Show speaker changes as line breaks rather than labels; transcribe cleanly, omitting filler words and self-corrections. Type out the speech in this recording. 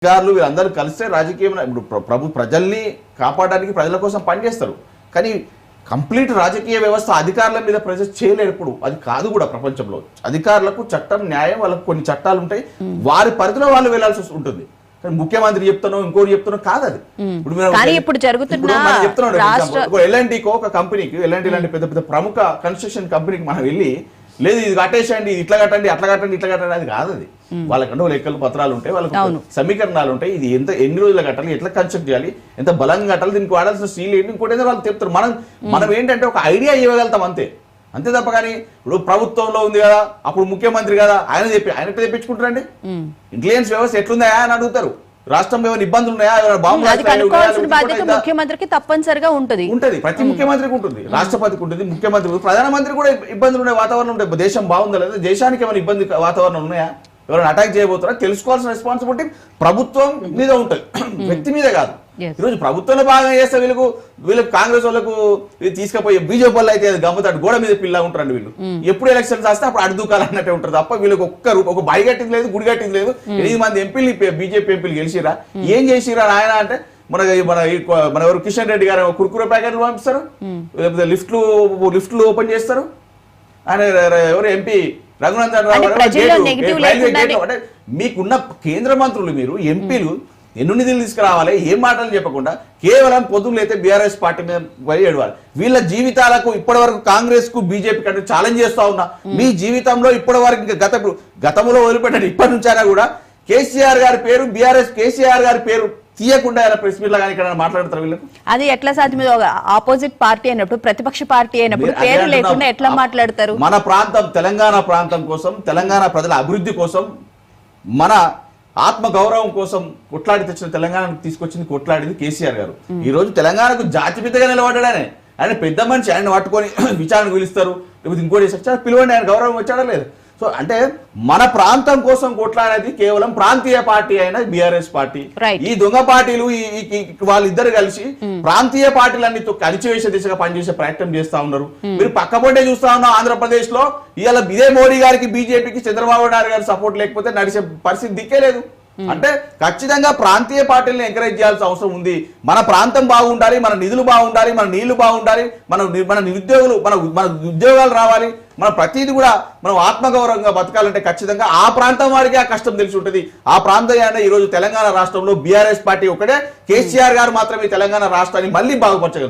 అధికారులు వీళ్ళందరూ కలిస్తే రాజకీయం ఇప్పుడు ప్రజల్ని కాపాడడానికి ప్రజల కోసం పనిచేస్తారు. కానీ కంప్లీట్ రాజకీయ వ్యవస్థ అధికారుల మీద ప్రెజర్ చేయలేరు. ఇప్పుడు అది కాదు కూడా ప్రపంచంలో. అధికారులకు చట్టం న్యాయం, వాళ్ళకు కొన్ని చట్టాలు ఉంటాయి, వారి పరిధిలో వాళ్ళు వెళ్లాల్సి ఉంటుంది. కానీ ముఖ్యమంత్రి చెప్తానో ఇంకోటి చెప్తానో కాదు అది.
ఇప్పుడు
చెప్తున్నాడు ఎల్ఎన్టీకో ఒక కంపెనీకి, ఎల్ఎన్టీ లాంటి పెద్ద పెద్ద ప్రముఖ కన్స్ట్రక్షన్ కంపెనీకి మనం వెళ్ళి లేదు ఇది కట్టేసేయండి, ఇట్లా కట్టండి, అట్లా కట్టండి, ఇట్లా కట్టండి, అది కాదు. అది వాళ్ళకంటే లెక్కలు పత్రాలు ఉంటాయి, వాళ్ళకి సమీకరణాలు ఉంటాయి. ఇది ఎన్ని రోజులు కట్టాలి, ఎట్లా కన్స్ట్రక్ట్ చేయాలి, ఎంత బలంగా కట్టాలి, దీనికి వాడాల్సిన స్టీల్ ఏంటి, ఇంకోటి ఏదో వాళ్ళు చెప్తారు. మనం ఏంటంటే ఒక ఐడియా ఇవ్వగలుగుతాం అంతే తప్ప. కానీ ఇప్పుడు ప్రభుత్వంలో ఉంది కదా, అప్పుడు ముఖ్యమంత్రి కదా, ఆయన ఎట్లా తెప్పించుకుంటారండి? ఇంటెలిజెన్స్ వ్యవస్థ ఎట్లుందా అని అడుగుతారు. రాష్ట్రంలో ఏమైనా ఇబ్బందులు ఉన్నాయా,
ముఖ్యమంత్రికి తప్పనిసరిగా ఉంటది.
ప్రతి ముఖ్యమంత్రికి ఉంటుంది, రాష్ట్రపతికి ఉంటుంది, ముఖ్యమంత్రి, ప్రధానమంత్రి కూడా ఇబ్బందులు ఉండే వాతావరణం ఉంటాయి. దేశం బాగుందా లేదా, దేశానికి ఏమైనా ఇబ్బంది వాతావరణం ఉన్నాయా, ఎవరైనా అటాక్ చేయబోతున్నారా, తెలుసుకోవాల్సిన రెస్పాన్సిబిలిటీ ప్రభుత్వం మీద ఉంటుంది, వ్యక్తి మీద కాదు. ఈరోజు ప్రభుత్వంలో బాగా చేస్తే వీళ్ళకు కాంగ్రెస్ వాళ్ళకు తీసుకుపోయి బీజేపీ వాళ్ళు అయితే గమ్మతాడు గోడ మీద పిల్ల ఉంటారండి. వీళ్ళు ఎప్పుడు ఎలక్షన్స్ వస్తే అప్పుడు అడ్డుకాలన్నట్టే ఉంటారు తప్ప వీళ్ళకి ఒక బడి కట్టింది లేదు, గుడి కట్టింది లేదు. 8 మంది ఎంపీలు బీజేపీ ఎంపీలు గెలిచిరా, ఏం చేసిరా ఆయన అంటే మన ఎవరు కిషన్ రెడ్డి గారు కుర్కురే ప్యాకెట్లు పంపిస్తారు, లేకపోతే లిఫ్ట్లు ఓపెన్ చేస్తారు. ఆయన ఎవరు ఎంపీ రఘునందన్ రావు గారు అంటే మీకున్న కేంద్ర మంత్రులు, మీరు ఎంపీలు ఎన్ని నిధులు తీసుకురావాలి, ఏం మాటలు చెప్పకుండా కేవలం పొద్దులు అయితే బీఆర్ఎస్ పార్టీ మీద ఏడవాలి. వీళ్ళ జీవితాలకు ఇప్పటి వరకు కాంగ్రెస్ కు బీజేపీ కంటే ఛాలెంజ్ చేస్తా ఉన్నా. మీ జీవితంలో ఇప్పటి వరకు ఇంకా గతంలో వదిలిపెట్టండి, ఇప్పటి నుంచైనా కూడా కేసీఆర్ గారి పేరు, కేసీఆర్ గారి పేరు తీయకుండా ప్రెస్ మీట్ లా కానీ ఇక్కడ మాట్లాడతారు. వీళ్ళకు అది
ఎట్లా సాధ్యం? ఆపోజిట్ పార్టీ అయినప్పుడు, ప్రతిపక్ష పార్టీ అయినప్పుడు పేరు లేకుండా ఎట్లా మాట్లాడతారు?
మన ప్రాంతం, తెలంగాణ ప్రాంతం కోసం, తెలంగాణ ప్రజల అభివృద్ధి కోసం, మన ఆత్మ గౌరవం కోసం కొట్లాడి తెచ్చిన తెలంగాణకు తీసుకొచ్చింది, కొట్లాడింది కేసీఆర్ గారు. ఈ రోజు తెలంగాణకు జాతిపితగా నిలబడ్డాడనే. ఆయన పెద్ద మనిషి, ఆయన పట్టుకొని విచారణకు పిలుస్తారు, లేకపోతే ఇంకోటి పిలవండి, ఆయన గౌరవం వచ్చాడా లేదు. సో అంటే మన ప్రాంతం కోసం కొట్లాడేది కేవలం ప్రాంతీయ పార్టీ అయిన బీఆర్ఎస్ పార్టీ. ఈ దొంగ పార్టీలు వాళ్ళిద్దరు కలిసి ప్రాంతీయ పార్టీలన్నీ అణిచివేసే దిశగా పనిచేసే ప్రయత్నం చేస్తా ఉన్నారు. మీరు పక్కపొంటే చూస్తా ఉన్నాం, ఆంధ్రప్రదేశ్ లో ఇవాళ ఇదే మోడీ గారికి, బీజేపీకి, చంద్రబాబు నాయుడు గారి సపోర్ట్ లేకపోతే నడిచే పరిస్థితి దిక్కే లేదు. అంటే ఖచ్చితంగా ప్రాంతీయ పార్టీలను ఎంకరేజ్ చేయాల్సిన అవసరం ఉంది. మన ప్రాంతం బాగుండాలి, మన నిధులు బాగుండాలి, మన నీళ్లు బాగుండాలి, మన నిరుద్యోగులు, మన ఉద్యోగాలు రావాలి, మన ప్రతిదీ కూడా మనం ఆత్మగౌరవంగా బతకాలంటే ఖచ్చితంగా ఆ ప్రాంతం వారికి ఆ కష్టం తెలిసి ఉంటుంది. ఆ ప్రాంతం ఈ రోజు తెలంగాణ రాష్ట్రంలో బీఆర్ఎస్ పార్టీ ఒకటే, కేసీఆర్ గారు మాత్రమే తెలంగాణ రాష్ట్రాన్ని మళ్ళీ బాగుపరచగలుగుతారు.